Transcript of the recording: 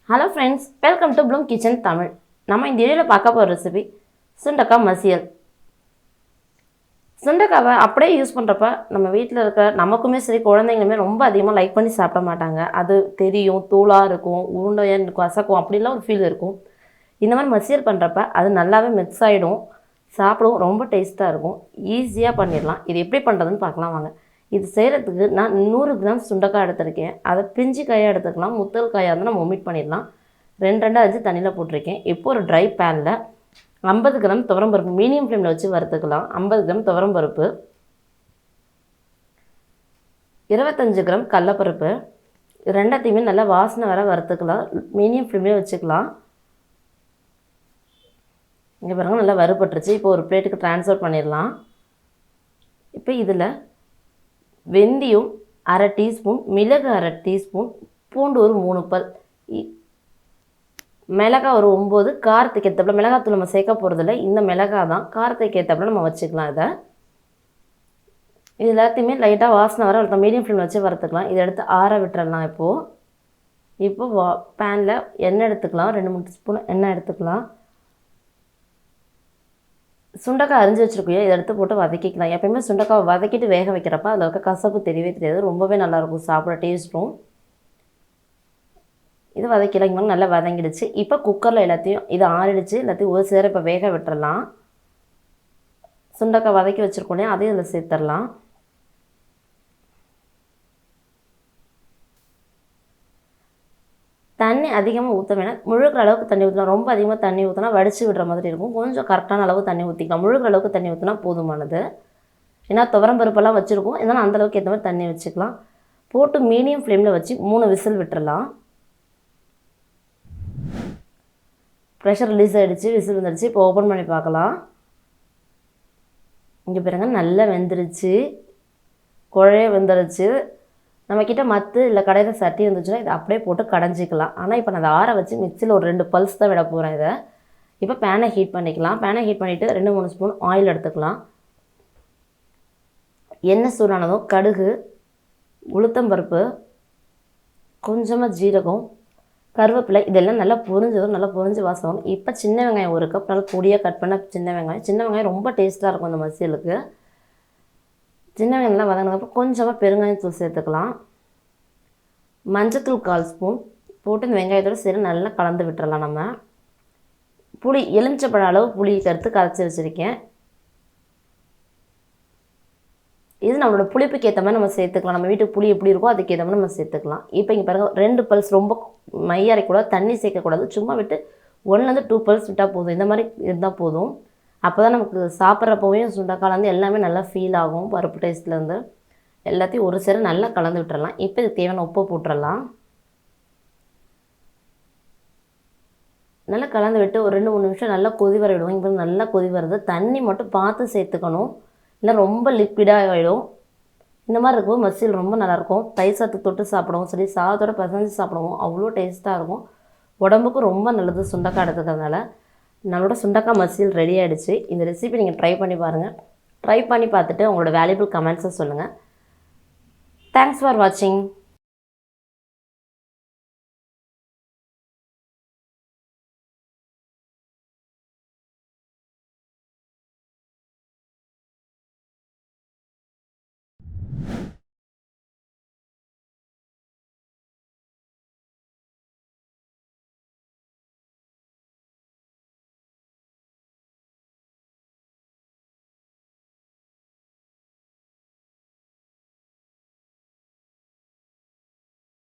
Hello friends, welcome to Bloom Kitchen Tamil. நம்ம இந்த வீடியோல பார்க்க போற ரெசிபி சுண்டக்காய் மசியல். சுண்டக்காவை அப்படியே யூஸ் பண்றப்ப நம்ம வீட்ல இருக்க நமக்குமே சரி குழந்தைங்களுமே ரொம்ப அதிகமா லைக் பண்ணி சாப்பிட மாட்டாங்க. அது தெரியும், தூளா இருக்கும், உருண்டையா கசக்கும் அப்படிலாம் ஒரு ஃபீல் இருக்கும். இந்த மாதிரி மசியல் பண்றப்ப அது நல்லாவே மிக்ஸ் ஆயிடும். சாப்பிடவும் ரொம்ப டேஸ்டா இருக்கும். ஈஸியா பண்ணிடலாம். இது எப்படி பண்றதுன்னு பார்க்கலாம் வாங்க. இது செய்கிறதுக்கு நான் 100 கிராம் சுண்டைக்காய் எடுத்திருக்கேன். அதை பிஞ்சு காயாக எடுத்துக்கலாம், முத்தல் காயாக இருந்தால் நம்ம ஒமிட் பண்ணிடலாம். 2 அரிஞ்சு தண்ணியில் போட்டிருக்கேன். இப்போ ஒரு ட்ரை பேனில் 50 கிராம் துவரம்பருப்பு மீடியம் ஃப்ளேமில் வச்சு வறுத்துக்கலாம். 50 கிராம் துவரம்பருப்பு, 25 கிராம் கடலப்பருப்பு, ரெண்டத்தையுமே நல்லா வாசனை வர வறுத்துக்கலாம். மீடியம் ஃப்ளேம்லேயே வச்சுக்கலாம். இங்கே பாருங்கள், நல்லா வறுபட்டுருச்சு. இப்போ ஒரு பிளேட்டுக்கு ட்ரான்ஸ்ஃபர் பண்ணிடலாம். இப்போ இதில் வெந்தயம் அரை டீஸ்பூன், மிளகு அரை டீஸ்பூன், பூண்டு ஒரு 3 பல், மிளகாய் ஒரு 9, காரத்துக்கு ஏற்றப்பல மிளகாத்தூள் நம்ம சேர்க்க போகிறதில்ல, இந்த மிளகாய் தான் காரத்துக்கு ஏற்றப்பல நம்ம வச்சுக்கலாம். இது எல்லாத்தையுமே லைட்டாக வாசனை வர மீடியம் ஃப்ளேமில் வச்சு வறுத்துக்கலாம். இதை எடுத்து ஆற விட்டுறலாம். இப்போ பேனில் எண்ணெய் எடுத்துக்கலாம். 2-3 ஸ்பூன் எண்ணெய் எடுத்துக்கலாம். சுண்டைக்காய் அரிஞ்சு வச்சுருக்கோம், இதை எடுத்து போட்டு வதக்கிக்கலாம். எப்போயுமே சுண்டைக்காய் வதக்கிட்டு வேக வைக்கிறப்ப அதில் இருக்க கசப்பு தெரியவே தெரியாது. ரொம்பவே நல்லாயிருக்கும் சாப்பிட, டேஸ்ட்டும். இது வதக்கிலாம் நல்லா வதங்கிடுச்சு. இப்போ குக்கரில் எல்லாத்தையும் இது ஆறிடுச்சு, எல்லாத்தையும் ஒரு சேர இப்போ வேக விட்டுறலாம். சுண்டைக்காய் வதக்கி வச்சுருக்கோம் இல்லையா, அதையும் இதில் சேர்த்துடலாம். தண்ணி அதிகமாக ஊற்ற வேணாம், முழுகிற அளவுக்கு தண்ணி ஊற்றலாம். ரொம்ப அதிகமாக தண்ணி ஊற்றினா வடித்து விடுற மாதிரி இருக்கும். கொஞ்சம் கரெக்டான அளவு தண்ணி ஊற்றிக்கலாம். முழுகிற அளவுக்கு தண்ணி ஊற்றினா போதுமானது. ஏன்னா துவரம்பருப்பெல்லாம் வச்சுருக்கோம், இதனால் அந்தளவுக்கு ஏற்ற மாதிரி தண்ணி வச்சுக்கலாம். போட்டு மீடியம் ஃப்ளேமில் வச்சு 3 விசில் விட்டுறலாம். ப்ரெஷர் ரிலீஸ் ஆகிடுச்சு, விசில் வந்துடுச்சு. இப்போ ஓப்பன் பண்ணி பார்க்கலாம். இங்கே பாருங்க, நல்லா வெந்துருச்சு, குழைய வெந்துருச்சு. நம்மக்கிட்ட மற்ற இல்லை கடையில் சட்டி இருந்துச்சுன்னா இதை அப்படியே போட்டு கடைஞ்சிக்கலாம். ஆனால் இப்போ நான் அதை ஆற வச்சு மிக்சியில் ஒரு 2 பல்ஸ் தான் விட போகிறேன். இதை இப்போ பேனை ஹீட் பண்ணிக்கலாம். பேனை ஹீட் பண்ணிவிட்டு 2-3 ஸ்பூன் ஆயில் எடுத்துக்கலாம். எண்ணெய் சூடானதும் கடுகு, உளுத்தம்பருப்பு, கொஞ்சமாக ஜீரகம், கருவேப்பிலை இதெல்லாம் நல்லா பொரிஞ்சு வாசம். இப்போ சின்ன வெங்காயம் 1 கப் நல்லா பொடியாக கட் பண்ண சின்ன வெங்காயம் ரொம்ப டேஸ்ட்டாக இருக்கும் இந்த மசியலுக்கு. சின்ன வெங்காயம் நல்லா வதங்கினதுக்கப்புறம் கொஞ்சமாக பெருங்காயத்தூள் சேர்த்துக்கலாம். மஞ்சத்தூள் 1/4 ஸ்பூன் போட்டு இந்த வெங்காயத்தோடு சரி நல்லா கலந்து விட்டுறலாம். நம்ம புளி எலுமிச்சப்பழ அளவு புளி கருத்து கரைச்சி வச்சுருக்கேன். இது நம்மளோட புளிப்புக்கு ஏற்ற மாதிரி நம்ம சேர்த்துக்கலாம். நம்ம வீட்டுக்கு புளி எப்படி இருக்கோ அதுக்கு ஏற்ற மாதிரி நம்ம சேர்த்துக்கலாம். இப்போ இங்கே பாருங்கள், 2 பல்ஸ், ரொம்ப மைய அரைக்கூடாது, தண்ணி சேர்க்கக்கூடாது, சும்மா விட்டு 1-2 பல்ஸ் விட்டால் போதும். இந்த மாதிரி இருந்தால் போதும். அப்போ தான் நமக்கு சாப்பிட்றப்பவே சுண்டைக்காய் எல்லாமே நல்லா ஃபீல் ஆகும். பருப்பு டேஸ்ட்லேருந்து எல்லாத்தையும் ஒரு சேர நல்லா கலந்து விட்டுறலாம். இப்போ இது தேவையான உப்பு போட்டுடலாம். நல்லா கலந்து விட்டு ஒரு 2-3 நிமிஷம் நல்லா கொதி வர விடுவோம். இப்போ நல்லா கொதி வருது. தண்ணி மட்டும் பார்த்து சேர்த்துக்கணும், இல்லை ரொம்ப லிக்விடாக ஆகிடும். இந்த மாதிரி இருக்கும் மசியல் ரொம்ப நல்லாயிருக்கும். தயிர் சாத்து தொட்டு சாப்பிடுவோம், சரி சாதத்தோடு பிசைஞ்சு சாப்பிடுவோம், அவ்வளோ டேஸ்ட்டாக இருக்கும். உடம்புக்கும் ரொம்ப நல்லது சுண்டைக்காய் எடுத்துக்கிறதுனால. நம்மளோட சுண்டைக்காய் மசியல் ரெடி ஆகிடுச்சு. இந்த ரெசிபி நீங்கள் ட்ரை பண்ணி பாருங்கள். ட்ரை பண்ணி பார்த்துட்டு உங்களோட வேல்யூபிள் கமெண்ட்ஸை சொல்லுங்கள். தேங்க்ஸ் ஃபார் வாட்சிங்.